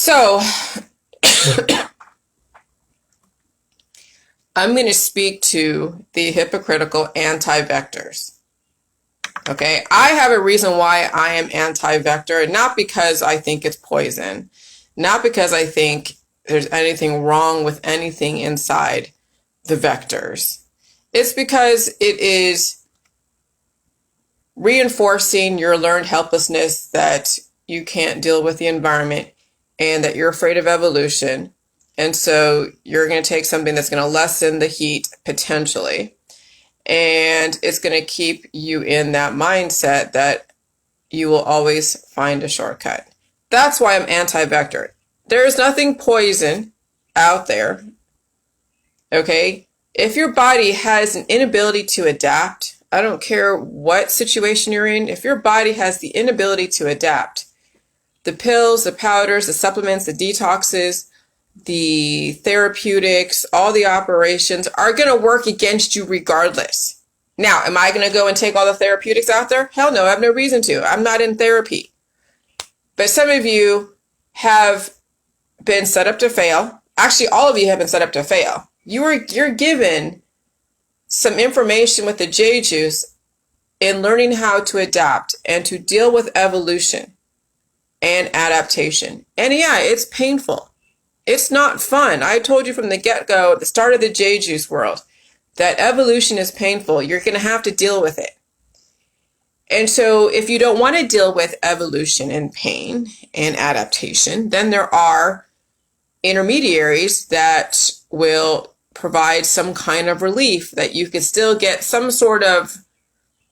So I'm going to speak to the hypocritical anti-vectors. Okay, I have a reason why I am anti-vector, not because I think it's poison, not because I think there's anything wrong with anything inside the vectors. It's because it is reinforcing your learned helplessness that you can't deal with the environment and that you're afraid of evolution. And so you're going to take something that's going to lessen the heat potentially. And it's going to keep you in that mindset that you will always find a shortcut. That's why I'm anti-vector. There is nothing poison out there. Okay? If your body has an inability to adapt, I don't care what situation you're in, if your body has the inability to adapt, the pills, the powders, the supplements, the detoxes, the therapeutics, all the operations are going to work against you regardless. Now, am I going to go and take all the therapeutics out there? Hell no, I have no reason to. I'm not in therapy. But some of you have been set up to fail. Actually, all of you have been set up to fail. You're given some information with the J juice in learning how to adapt and to deal with evolution and adaptation. And yeah, it's painful. It's not fun. I told you from the get-go, at the start of the J-Juice world, that evolution is painful. You're going to have to deal with it. And so if you don't want to deal with evolution and pain and adaptation, then there are intermediaries that will provide some kind of relief that you can still get some sort of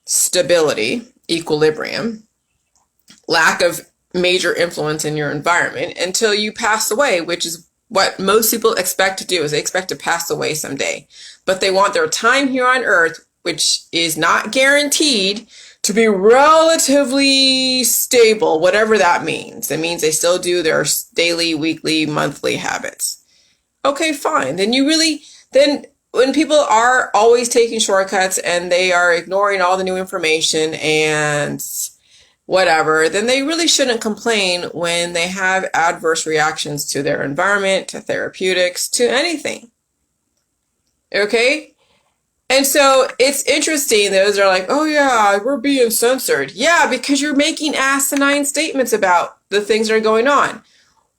stability, equilibrium, lack of major influence in your environment until you pass away, which is what most people expect to do, is they expect to pass away someday. But they want their time here on Earth, which is not guaranteed, to be relatively stable, whatever that means. It means they still do their daily, weekly, monthly habits. Okay, fine. Then when people are always taking shortcuts and they are ignoring all the new information and whatever, then they really shouldn't complain when they have adverse reactions to their environment, to therapeutics, to anything. Okay? And so it's interesting, those are like, oh yeah, we're being censored. Yeah, because you're making asinine statements about the things that are going on.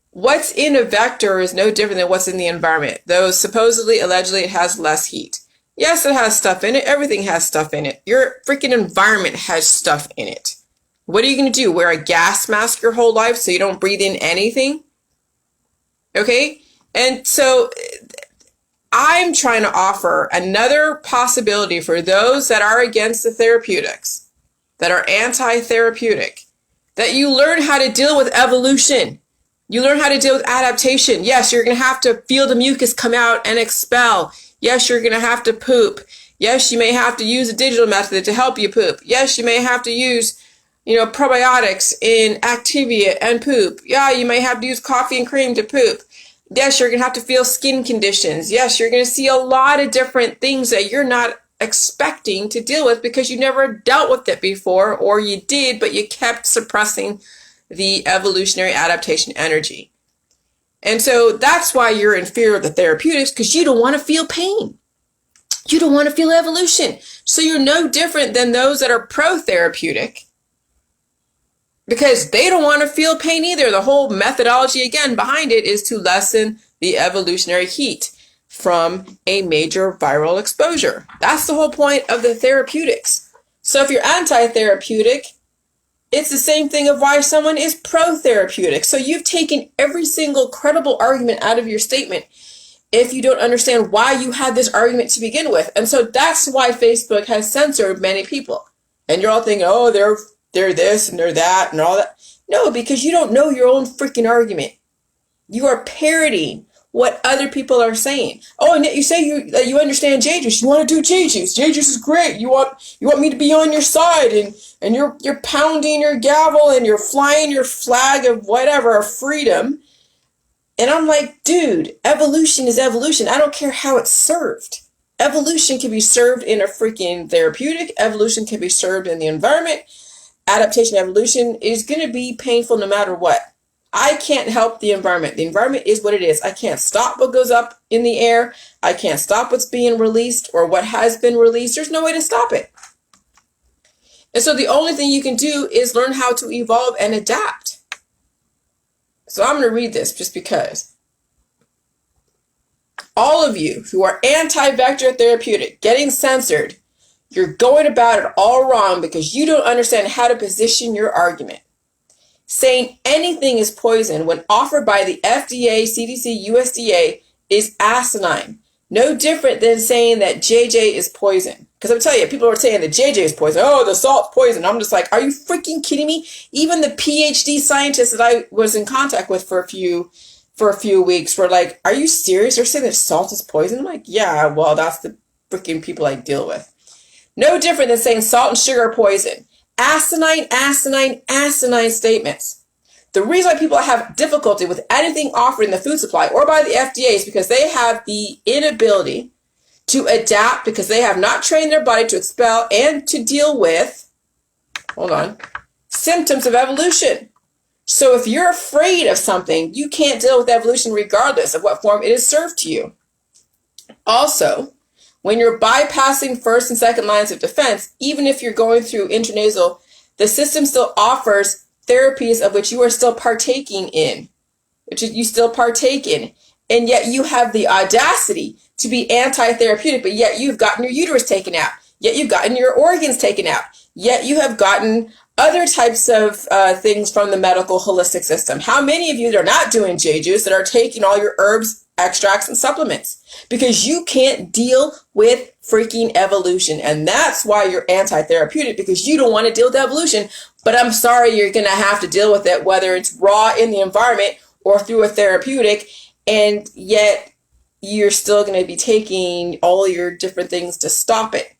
What's in a vector is no different than what's in the environment. Though supposedly, allegedly, it has less heat. Yes, it has stuff in it. Everything has stuff in it. Your freaking environment has stuff in it. What are you going to do? Wear a gas mask your whole life so you don't breathe in anything? Okay? And so I'm trying to offer another possibility for those that are against the therapeutics, that are anti-therapeutic, that you learn how to deal with evolution. You learn how to deal with adaptation. Yes, you're going to have to feel the mucus come out and expel. Yes, you're going to have to poop. Yes, you may have to use a digital method to help you poop. Yes, you may have to use probiotics in Activia and poop. Yeah, you may have to use coffee and cream to poop. Yes, you're going to have to feel skin conditions. Yes, you're going to see a lot of different things that you're not expecting to deal with because you never dealt with it before, or you did, but you kept suppressing the evolutionary adaptation energy. And so that's why you're in fear of the therapeutics, because you don't want to feel pain. You don't want to feel evolution. So you're no different than those that are pro-therapeutic, because they don't want to feel pain either. The whole methodology, again, behind it is to lessen the evolutionary heat from a major viral exposure. That's the whole point of the therapeutics. So if you're anti-therapeutic, it's the same thing of why someone is pro-therapeutic. So you've taken every single credible argument out of your statement if you don't understand why you had this argument to begin with. And so that's why Facebook has censored many people. And you're all thinking, oh, they're this and they're that and all that. No, because you don't know your own freaking argument. You are parroting what other people are saying. Oh, and yet you say you understand J-Juice. You want to do J-Juice. J-Juice is great. You want me to be on your side, and you're pounding your gavel and you're flying your flag of whatever, of freedom. And I'm like, dude, evolution is evolution. I don't care how it's served. Evolution can be served in a freaking therapeutic. Evolution can be served in the environment. Adaptation, evolution is going to be painful no matter what. I can't help the environment. The environment is what it is. I can't stop what goes up in the air. I can't stop what's being released or what has been released. There's no way to stop it. And so the only thing you can do is learn how to evolve and adapt. So I'm going to read this just because. All of you who are anti-vector therapeutic, getting censored, you're going about it all wrong because you don't understand how to position your argument. Saying anything is poison when offered by the FDA CDC USDA is asinine. No different than saying that JJ is poison. Because I'm telling you, people are saying that JJ is poison. Oh, the salt's poison. I'm just like, are you freaking kidding me? Even the PhD scientists that I was in contact with for a few weeks were like, are you serious? You're saying that salt is poison? I'm like, yeah, well, that's the freaking people I deal with. No different than saying salt and sugar are poison. Asinine, asinine, asinine statements. The reason why people have difficulty with anything offered in the food supply or by the FDA is because they have the inability to adapt because they have not trained their body to expel and to deal with, symptoms of evolution. So if you're afraid of something, you can't deal with evolution regardless of what form it is served to you. Also, when you're bypassing first and second lines of defense, even if you're going through intranasal, the system still offers therapies of which you are still partaking in, which you still partake in. And yet you have the audacity to be anti-therapeutic, but yet you've gotten your uterus taken out. Yet you've gotten your organs taken out. Yet you have gotten other types of things from the medical holistic system. How many of you that are not doing J-juice that are taking all your herbs, extracts, and supplements? Because you can't deal with freaking evolution. And that's why you're anti-therapeutic, because you don't want to deal with evolution. But I'm sorry, you're going to have to deal with it, whether it's raw in the environment or through a therapeutic. And yet you're still going to be taking all your different things to stop it.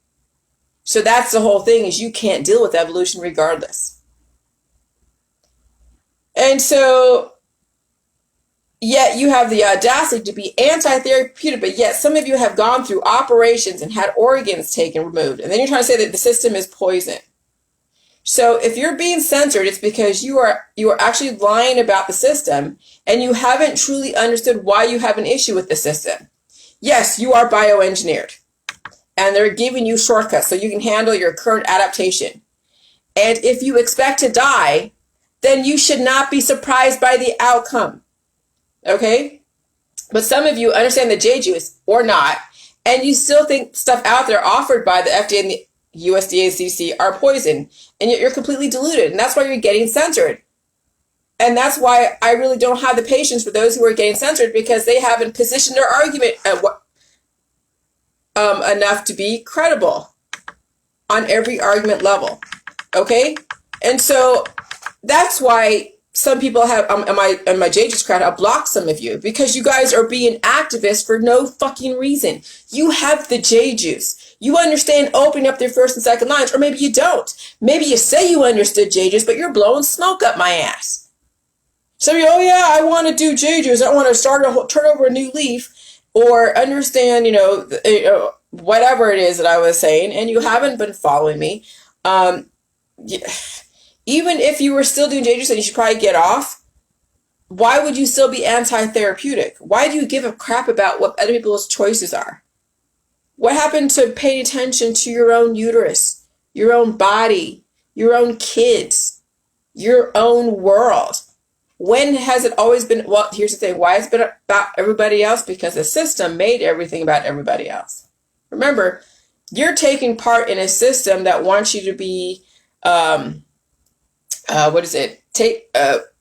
So that's the whole thing, is you can't deal with evolution regardless. And so yet you have the audacity to be anti-therapeutic, but yet some of you have gone through operations and had organs taken, removed. And then you're trying to say that the system is poison. So if you're being censored, it's because you are actually lying about the system and you haven't truly understood why you have an issue with the system. Yes, you are bioengineered and they're giving you shortcuts so you can handle your current adaptation. And if you expect to die, then you should not be surprised by the outcome. Okay? But some of you understand the J-juice or not, and you still think stuff out there offered by the FDA and the USDA CDC are poison, and yet you're completely deluded, and that's why you're getting censored. And that's why I really don't have the patience for those who are getting censored, because they haven't positioned their argument enough to be credible on every argument level. Okay? And so that's why some people have, in my J-juice crowd, I'll block some of you because you guys are being activists for no fucking reason. You have the J-juice. You understand opening up their first and second lines, or maybe you don't. Maybe you say you understood J-juice, but you're blowing smoke up my ass. Some of you, oh yeah, I want to do J-juice. I want to turn over a new leaf, or understand, whatever it is that I was saying, and you haven't been following me. Even if you were still doing J-juice and you should probably get off, why would you still be anti-therapeutic? Why do you give a crap about what other people's choices are? What happened to paying attention to your own uterus, your own body, your own kids, your own world? When has it always been? Well, here's the thing. Why has it been about everybody else? Because the system made everything about everybody else. Remember, you're taking part in a system that wants you to be,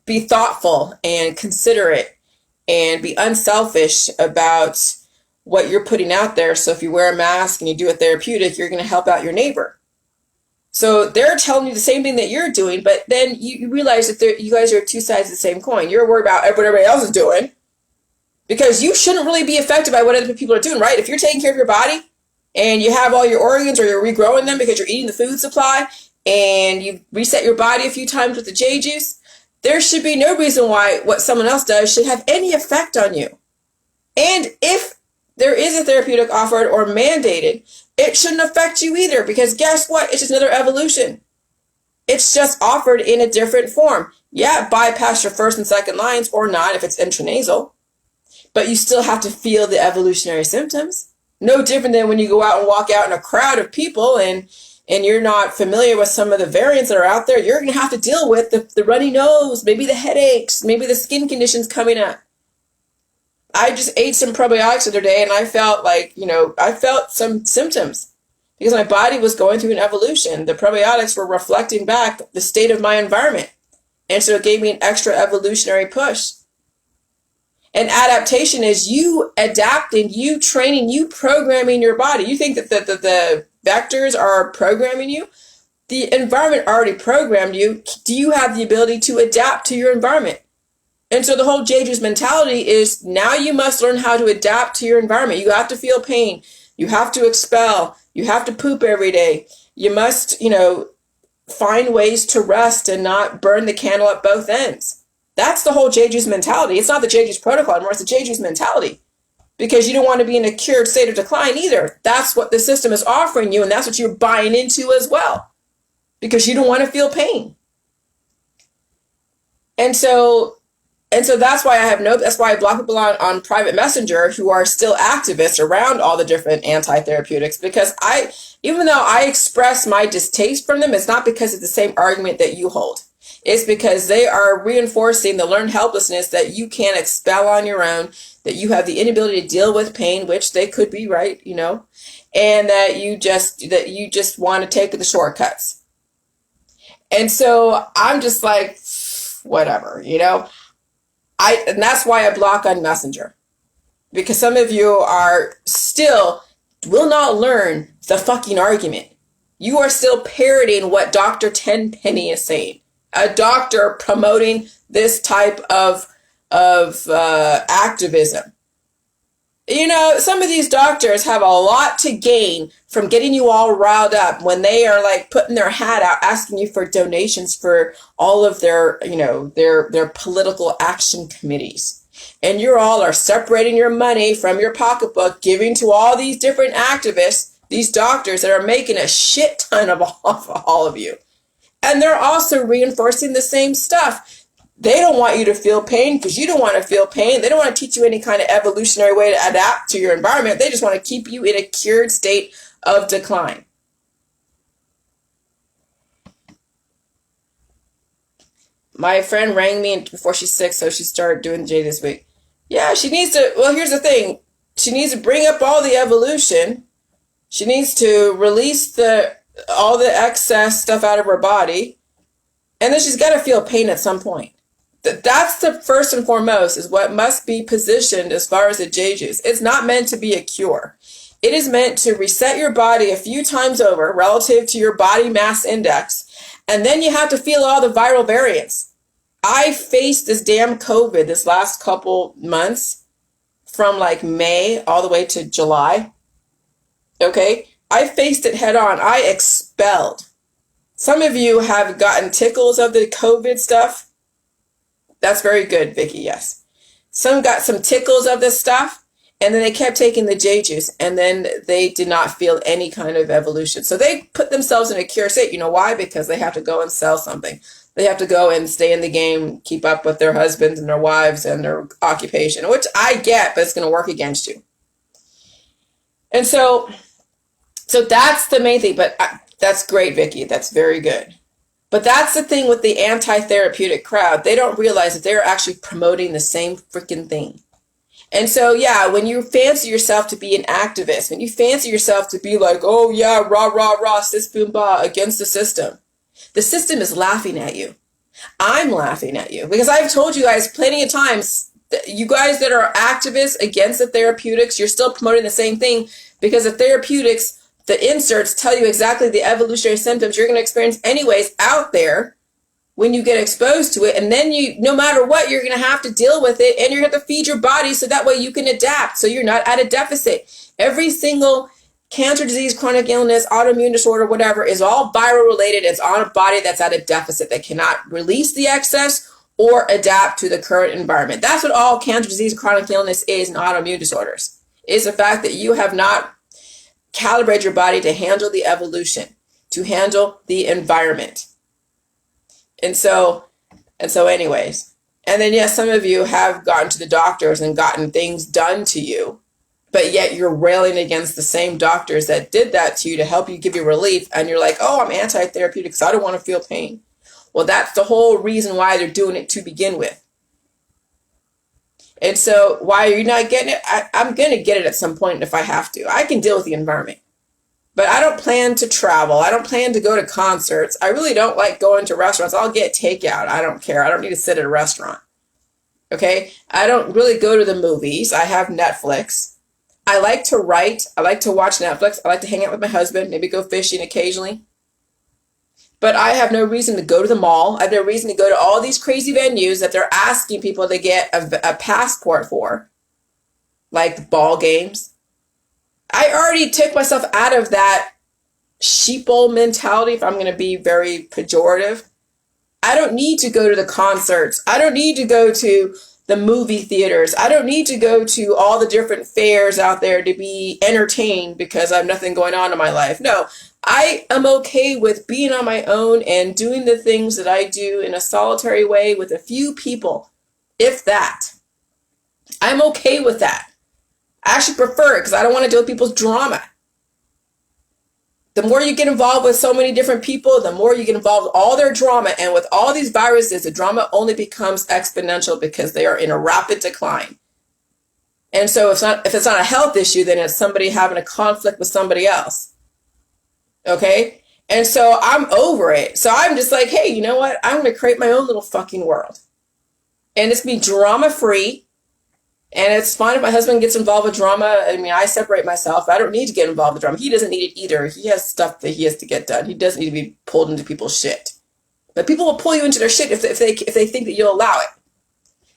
be thoughtful and considerate and be unselfish about what you're putting out there. So if you wear a mask and you do a therapeutic, you're going to help out your neighbor. So they're telling you the same thing that you're doing, but then you realize that you guys are two sides of the same coin. You're worried about what everybody else is doing because you shouldn't really be affected by what other people are doing, right? If you're taking care of your body and you have all your organs, or you're regrowing them because you're eating the food supply, and you reset your body a few times with the J-juice, there should be no reason why what someone else does should have any effect on you. And if there is a therapeutic offered or mandated, it shouldn't affect you either, because guess what? It's just another evolution. It's just offered in a different form. Yeah, bypass your first and second lines or not if it's intranasal, but you still have to feel the evolutionary symptoms. No different than when you go out and walk out in a crowd of people and you're not familiar with some of the variants that are out there. You're going to have to deal with the runny nose, maybe the headaches, maybe the skin conditions coming up. I just ate some probiotics the other day and I felt like, I felt some symptoms because my body was going through an evolution. The probiotics were reflecting back the state of my environment. And so it gave me an extra evolutionary push. And adaptation is you adapting, you training, you programming your body. You think that the vectors are programming you? The environment already programmed you. Do you have the ability to adapt to your environment? And so the whole Jeju's mentality is now you must learn how to adapt to your environment. You have to feel pain. You have to expel. You have to poop every day. You must, find ways to rest and not burn the candle at both ends. That's the whole Jeju's mentality. It's not the Jeju's protocol anymore. It's the Jeju's mentality because you don't want to be in a cured state of decline either. That's what the system is offering you. And that's what you're buying into as well because you don't want to feel pain. And so that's why that's why I block people on private messenger who are still activists around all the different anti-therapeutics because even though I express my distaste from them, it's not because it's the same argument that you hold. It's because they are reinforcing the learned helplessness that you can't expel on your own, that you have the inability to deal with pain, which they could be right, and that you just want to take the shortcuts. And so I'm just like, whatever, and that's why I block on Messenger, because some of you are still will not learn the fucking argument. You are still parroting what Dr. Tenpenny is saying. A doctor promoting this type of activism. Some of these doctors have a lot to gain from getting you all riled up when they are like putting their hat out, asking you for donations for all of their political action committees. And you all are separating your money from your pocketbook, giving to all these different activists, these doctors that are making a shit ton of all of you. And they're also reinforcing the same stuff. They don't want you to feel pain because you don't want to feel pain. They don't want to teach you any kind of evolutionary way to adapt to your environment. They just want to keep you in a cured state of decline. My friend rang me before she's sick, so she started doing J this week. Yeah, she needs to, well, here's the thing. She needs to bring up all the evolution. She needs to release all the excess stuff out of her body. And then she's got to feel pain at some point. That's the first and foremost is what must be positioned as far as the Jeju's. It's not meant to be a cure. It is meant to reset your body a few times over relative to your body mass index. And then you have to feel all the viral variants. I faced this damn COVID this last couple months from like May all the way to July. Okay. I faced it head on. I expelled. Some of you have gotten tickles of the COVID stuff. That's very good, Vicky. Yes. Some got some tickles of this stuff. And then they kept taking the Jeju's and then they did not feel any kind of evolution. So they put themselves in a cure state. You know why? Because they have to go and sell something. They have to go and stay in the game, keep up with their husbands and their wives and their occupation, which I get, but it's going to work against you. And so that's the main thing. But that's great, Vicky. That's very good. But that's the thing with the anti-therapeutic crowd. They don't realize that they're actually promoting the same freaking thing. And so, yeah, when you fancy yourself to be an activist, when you fancy yourself to be like, oh, yeah, rah, rah, rah, sis, boom, bah, against the system is laughing at you. I'm laughing at you because I've told you guys plenty of times, you guys that are activists against the therapeutics, you're still promoting the same thing because the therapeutics, the inserts tell you exactly the evolutionary symptoms you're going to experience anyways out there when you get exposed to it. And then no matter what, you're going to have to deal with it and you're going to have to feed your body so that way you can adapt. So you're not at a deficit. Every single cancer, disease, chronic illness, autoimmune disorder, whatever is all viral related. It's on a body that's at a deficit that cannot release the excess or adapt to the current environment. That's what all cancer, disease, chronic illness is and autoimmune disorders. Is the fact that you have not calibrated your body to handle the evolution, to handle the environment. And so, anyways. And then, yes, some of you have gotten to the doctors and gotten things done to you, but yet you're railing against the same doctors that did that to you to help you give you relief. And you're like, oh, I'm anti-therapeutic because I don't want to feel pain. Well, that's the whole reason why they're doing it to begin with. And so why are you not getting it? I'm going to get it at some point if I have to. I can deal with the environment. But I don't plan to travel. I don't plan to go to concerts. I really don't like going to restaurants. I'll get takeout. I don't care. I don't need to sit at a restaurant. Okay? I don't really go to the movies. I have Netflix. I like to write. I like to watch Netflix. I like to hang out with my husband, maybe go fishing occasionally. But I have no reason to go to the mall. I have no reason to go to all these crazy venues that they're asking people to get a passport for, like ball games. I already took myself out of that sheeple mentality, if I'm going to be very pejorative. I don't need to go to the concerts. I don't need to go to the movie theaters. I don't need to go to all the different fairs out there to be entertained because I have nothing going on in my life. No, I am okay with being on my own and doing the things that I do in a solitary way with a few people, if that. I'm okay with that. I actually prefer it because I don't want to deal with people's drama. The more you get involved with so many different people, the more you get involved with all their drama. And with all these viruses, the drama only becomes exponential because they are in a rapid decline. And so if it's not a health issue, then it's somebody having a conflict with somebody else. Okay? And so I'm over it. So I'm just like, hey, you know what? I'm going to create my own little fucking world. And it's be drama-free. And it's fine if my husband gets involved with drama. I mean, I separate myself. I don't need to get involved with drama. He doesn't need it either. He has stuff that he has to get done. He doesn't need to be pulled into people's shit. But people will pull you into their shit if they think that you'll allow it.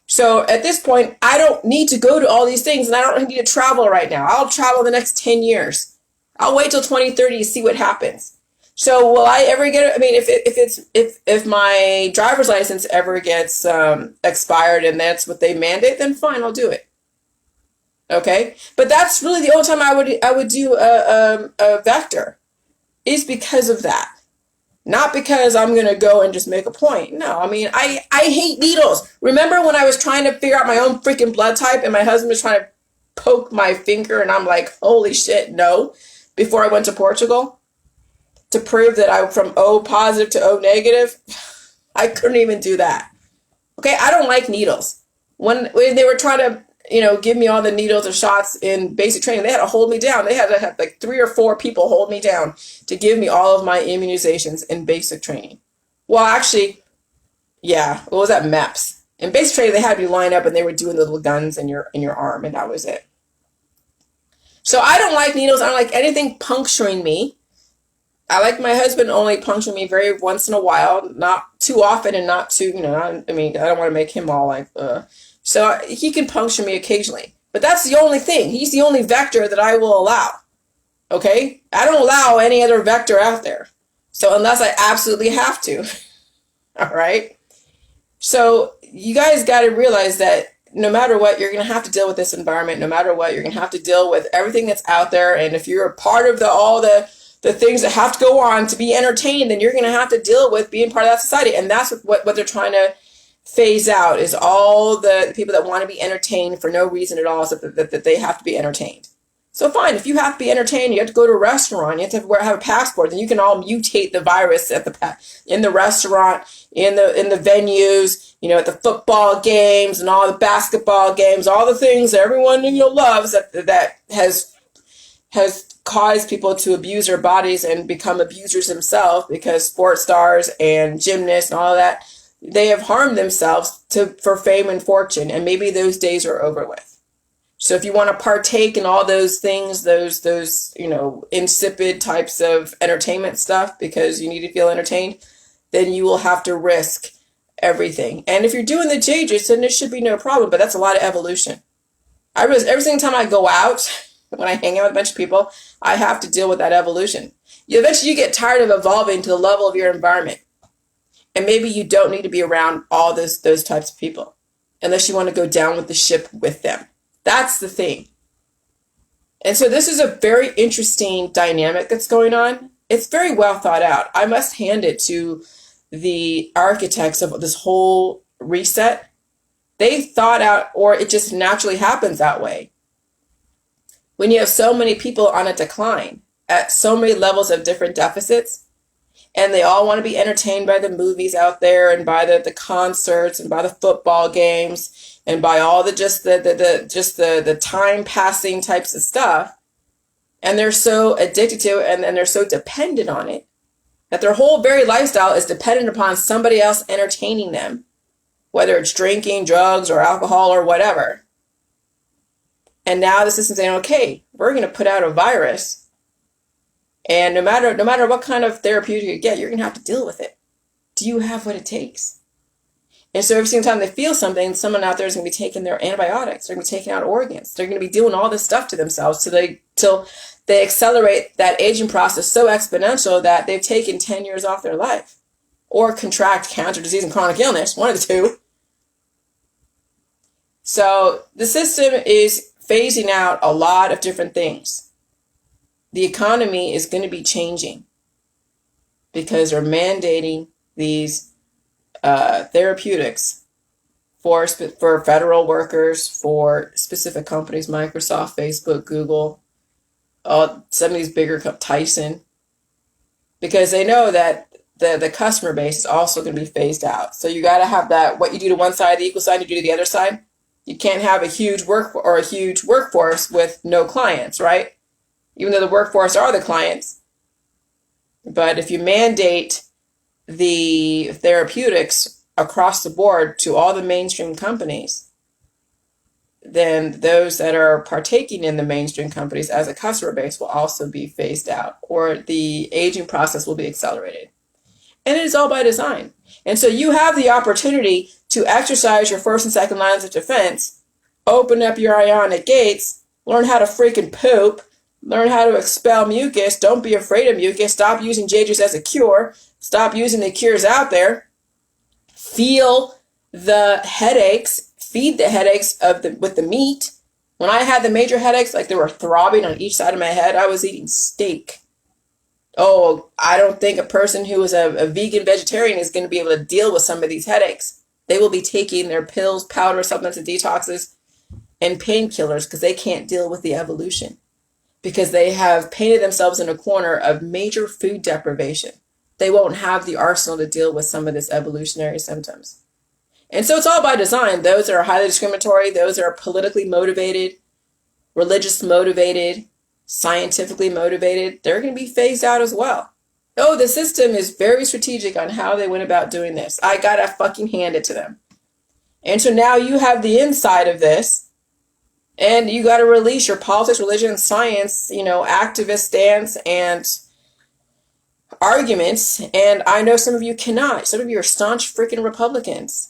So at this point, I don't need to go to all these things, and I don't need to travel right now. I'll travel the next 10 years. I'll wait till 2030 to see what happens. So will I ever get? I mean, if my driver's license ever gets expired and that's what they mandate, then fine, I'll do it. Okay, but that's really the only time I would do a vector, is because of that, not because I'm gonna go and just make a point. No, I mean I hate needles. Remember when I was trying to figure out my own freaking blood type and my husband was trying to poke my finger and I'm like, holy shit, no. Before I went to Portugal, to prove that I'm from O positive to O negative, I couldn't even do that. Okay, I don't like needles. When they were trying to, give me all the needles and shots in basic training, they had to hold me down. They had to have like 3 or 4 people hold me down to give me all of my immunizations in basic training. Well, actually, yeah, what was that, MEPS? In basic training, they had me line up and they were doing the little guns in your arm, and that was it. So I don't like needles. I don't like anything puncturing me. I like my husband only puncturing me very once in a while, not too often and not too, I don't want to make him all like, So he can puncture me occasionally. But that's the only thing. He's the only vector that I will allow. Okay? I don't allow any other vector out there. So unless I absolutely have to. All right? So you guys got to realize that no matter what, you're going to have to deal with this environment. No matter what, you're going to have to deal with everything that's out there. And if you're a part of all the things that have to go on to be entertained, then you're going to have to deal with being part of that society. And that's what they're trying to phase out, is all the people that want to be entertained for no reason at all, so that they have to be entertained. So fine, if you have to be entertained, you have to go to a restaurant, you have to have a passport, then you can all mutate the virus in the restaurant, in the venues, at the football games and all the basketball games, all the things that everyone loves that has caused people to abuse their bodies and become abusers themselves, because sports stars and gymnasts and all of that, they have harmed themselves for fame and fortune, and maybe those days are over with. So if you want to partake in all those things, those insipid types of entertainment stuff because you need to feel entertained, then you will have to risk everything. And if you're doing the JJs, then there should be no problem, but that's a lot of evolution. I realize every single time I go out, when I hang out with a bunch of people, I have to deal with that evolution. Eventually you get tired of evolving to the level of your environment. And maybe you don't need to be around all those types of people unless you want to go down with the ship with them. That's the thing. And so this is a very interesting dynamic that's going on. It's very well thought out. I must hand it to the architects of this whole reset, they thought out, or it just naturally happens that way. When you have so many people on a decline at so many levels of different deficits, and they all want to be entertained by the movies out there and by the concerts and by the football games and by all the the time passing types of stuff, and they're so addicted to it and they're so dependent on it that their whole very lifestyle is dependent upon somebody else entertaining them, whether it's drinking, drugs, or alcohol or whatever. And now the system's saying, okay, we're going to put out a virus, and no matter what kind of therapeutic you get, you're going to have to deal with it. Do you have what it takes? And so every single time they feel something, someone out there is going to be taking their antibiotics. They're going to be taking out organs. They're going to be doing all this stuff to themselves till they accelerate that aging process so exponential that they've taken 10 years off their life, or contract cancer, disease, and chronic illness, one of the two. So the system is phasing out a lot of different things. The economy is going to be changing because they're mandating these therapeutics for federal workers, for specific companies, Microsoft, Facebook, Google, some of these bigger, Tyson, because they know that the customer base is also going to be phased out. So you got to have that, what you do to one side, the equal side, you do to the other side. You can't have a huge workforce with no clients, right? Even though the workforce are the clients. But if you mandate the therapeutics across the board to all the mainstream companies, then those that are partaking in the mainstream companies as a customer base will also be phased out, or the aging process will be accelerated. And it is all by design. And so you have the opportunity to exercise your first and second lines of defense, open up your ionic gates, learn how to freaking poop, learn how to expel mucus. Don't be afraid of mucus. Stop using JJ's as a cure. Stop using the cures out there. Feel the headaches. Feed the headaches with the meat. When I had the major headaches, like they were throbbing on each side of my head, I was eating steak. Oh, I don't think a person who is a vegan vegetarian is going to be able to deal with some of these headaches. They will be taking their pills, powder, supplements, and detoxes, and painkillers because they can't deal with the evolution, because they have painted themselves in a corner of major food deprivation. They won't have the arsenal to deal with some of this evolutionary symptoms. And so it's all by design. Those that are highly discriminatory, those that are politically motivated, religious motivated, scientifically motivated, they're going to be phased out as well. Oh, the system is very strategic on how they went about doing this. I got to fucking hand it to them. And so now you have the inside of this, and you got to release your politics, religion, science, activist stance and arguments. And I know some of you cannot. Some of you are staunch freaking Republicans.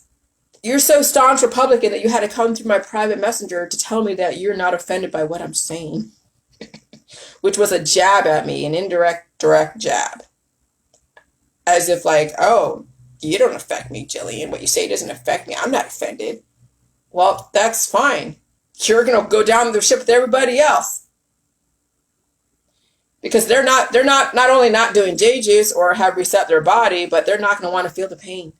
You're so staunch Republican that you had to come through my private messenger to tell me that you're not offended by what I'm saying, which was a jab at me, an indirect, direct jab. As if like, oh, you don't affect me, Jillian. What you say doesn't affect me. I'm not offended. Well, that's fine. You're going to go down the ship with everybody else. Because they're not only not doing J-juice or have reset their body, but they're not going to want to feel the pain.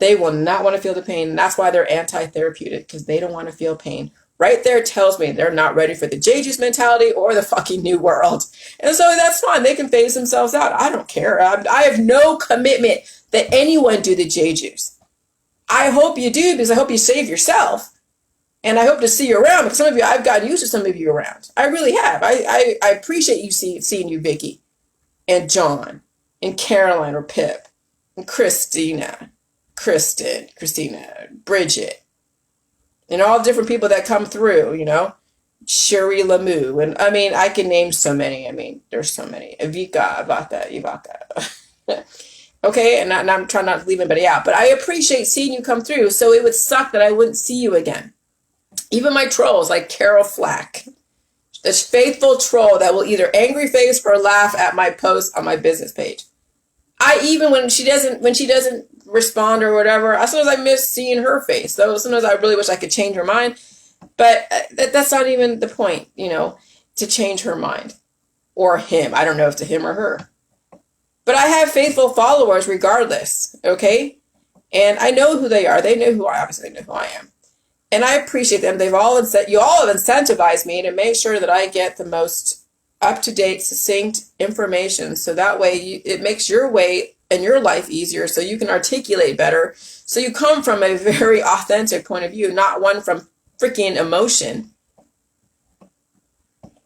They will not want to feel the pain. And that's why they're anti-therapeutic, because they don't want to feel pain. Right there tells me they're not ready for the J-juice mentality or the fucking new world. And so that's fine. They can phase themselves out. I don't care. I have no commitment that anyone do the J-juice. I hope you do, because I hope you save yourself. And I hope to see you around, because some of you, I've gotten used to some of you around. I really have. I appreciate you seeing you, Vicky, and John, and Caroline or Pip, and Christina, Bridget, and all different people that come through, Sherry Lamu. And I mean, I can name so many. There's so many. Ivaka. Okay, and I'm trying not to leave anybody out, but I appreciate seeing you come through. So it would suck that I wouldn't see you again. Even my trolls like Carol Flack, this faithful troll that will either angry face or laugh at my post on my business page. When she doesn't respond or whatever, sometimes I miss seeing her face. So sometimes I really wish I could change her mind, but that's not even the point, to change her mind or him. I don't know if to him or her. But I have faithful followers regardless, okay? And I know who they are. They know who I am. Obviously, they know who I am. And I appreciate them. You all have incentivized me to make sure that I get the most up-to-date, succinct information. So that way it makes your way and your life easier so you can articulate better. So you come from a very authentic point of view, not one from freaking emotion.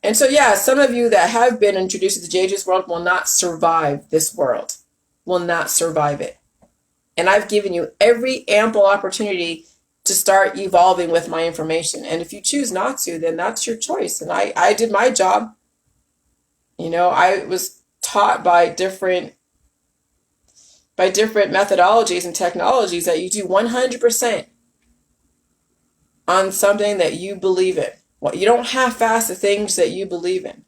And so, yeah, some of you that have been introduced to the JJ's world will not survive this world, will not survive it. And I've given you every ample opportunity to start evolving with my information. And if you choose not to, then that's your choice. And I did my job. You know, I was taught by different methodologies and technologies that you do 100% on something that you believe in. Well, you don't half-ass the things that you believe in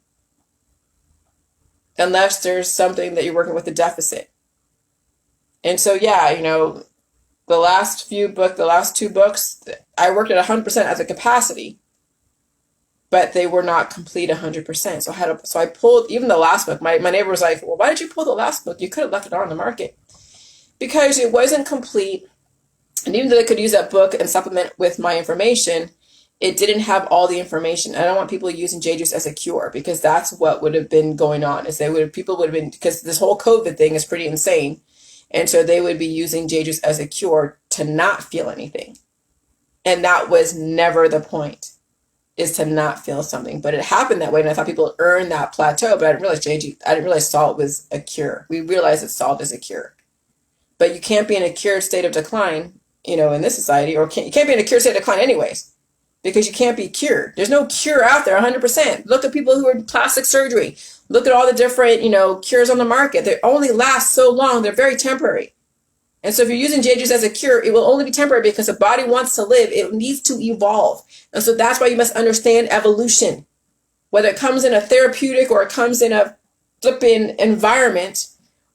unless there's something that you're working with a deficit. And so, yeah, you know, the last two books, I worked at 100% as a capacity, but they were not complete 100%. So I pulled, even the last book, my neighbor was like, well, why did you pull the last book? You could have left it on the market. Because it wasn't complete. And even though I could use that book and supplement with my information, it didn't have all the information. I don't want people using JJ's as a cure, because that's what would have been going on. People would have been, because this whole COVID thing is pretty insane. And so they would be using JJ's as a cure to not feel anything. And that was never the point, is to not feel something. But it happened that way, and I thought people earned that plateau, but I didn't realize salt was a cure. We realized that salt is a cure. But you can't be in a cured state of decline, you know, in this society, or you can't be in a cured state of decline anyways, because you can't be cured. There's no cure out there 100%. Look at people who are in plastic surgery. Look at all the different, you know, cures on the market. They only last so long. They're very temporary. And so if you're using JJ's as a cure, it will only be temporary, because the body wants to live. It needs to evolve. And so that's why you must understand evolution. Whether it comes in a therapeutic or it comes in a flipping environment,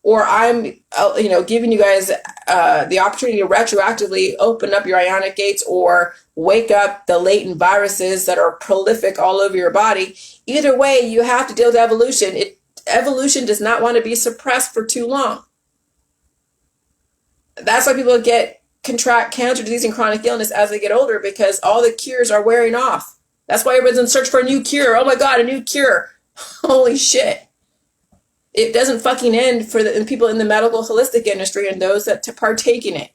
or I'm, you know, giving you guys the opportunity to retroactively open up your ionic gates or wake up the latent viruses that are prolific all over your body. Either way, you have to deal with evolution. Evolution does not want to be suppressed for too long. That's why people contract cancer, disease, and chronic illness as they get older, because all the cures are wearing off. That's why everyone's in search for a new cure. Oh my God, a new cure. Holy shit. It doesn't fucking end for the people in the medical holistic industry and those that partake in it.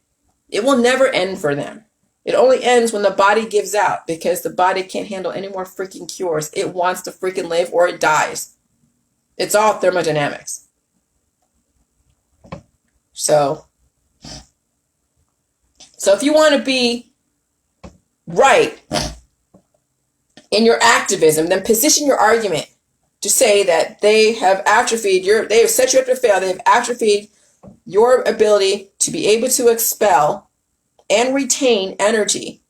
It will never end for them. It only ends when the body gives out, because the body can't handle any more freaking cures. It wants to freaking live or it dies. It's all thermodynamics. So if you want to be right in your activism, then position your argument to say that they have set you up to fail. They have atrophied your ability to be able to expel and retain energy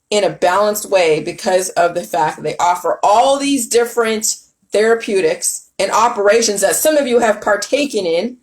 in a balanced way, because of the fact that they offer all these different therapeutics and operations that some of you have partaken in.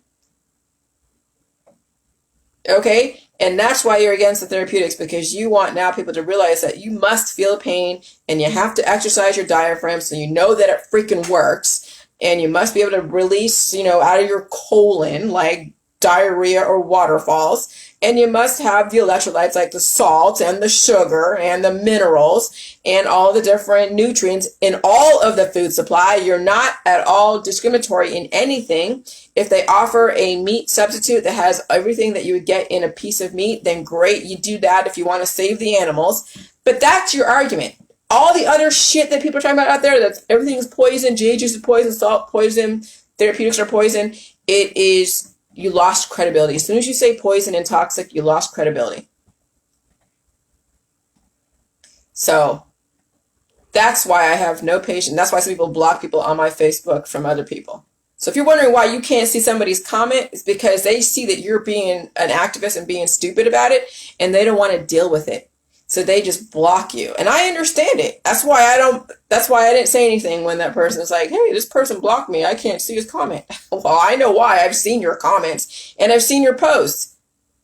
Okay? And that's why you're against the therapeutics, because you want now people to realize that you must feel pain and you have to exercise your diaphragm so you know that it freaking works. And you must be able to release, you know, out of your colon like diarrhea or waterfalls. And you must have the electrolytes like the salt and the sugar and the minerals and all the different nutrients in all of the food supply. You're not at all discriminatory in anything. If they offer a meat substitute that has everything that you would get in a piece of meat, then great, you do that if you want to save the animals. But that's your argument. All the other shit that people are talking about out there, that everything's poison, JJ's is poison, salt poison, therapeutics are poison, it is, you lost credibility. As soon as you say poison and toxic, you lost credibility. So that's why I have no patience. That's why some people block people on my Facebook from other people. So if you're wondering why you can't see somebody's comment, it's because they see that you're being an activist and being stupid about it, and they don't want to deal with it. So they just block you. And I understand it. That's why I didn't say anything when that person is like, hey, this person blocked me. I can't see his comment. Well, I know why. I've seen your comments and I've seen your posts.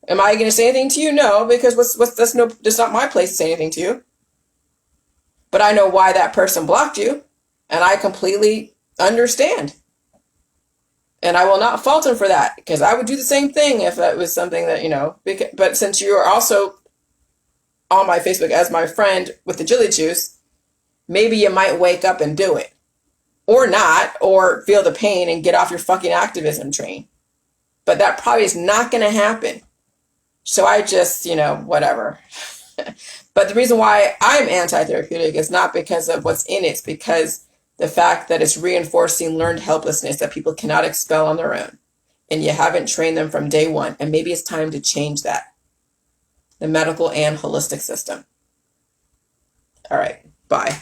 Am I going to say anything to you? No, because that's not my place to say anything to you. But I know why that person blocked you, and I completely understand. And I will not fault him for that, because I would do the same thing if that was something that, but since you are also on my Facebook as my friend with the jelly juice, maybe you might wake up and do it. Or not, or feel the pain and get off your fucking activism train. But that probably is not going to happen. So I just, whatever. But the reason why I'm anti-therapeutic is not because of what's in it. It's because the fact that it's reinforcing learned helplessness that people cannot expel on their own. And you haven't trained them from day one. And maybe it's time to change that. The medical and holistic system. All right. Bye.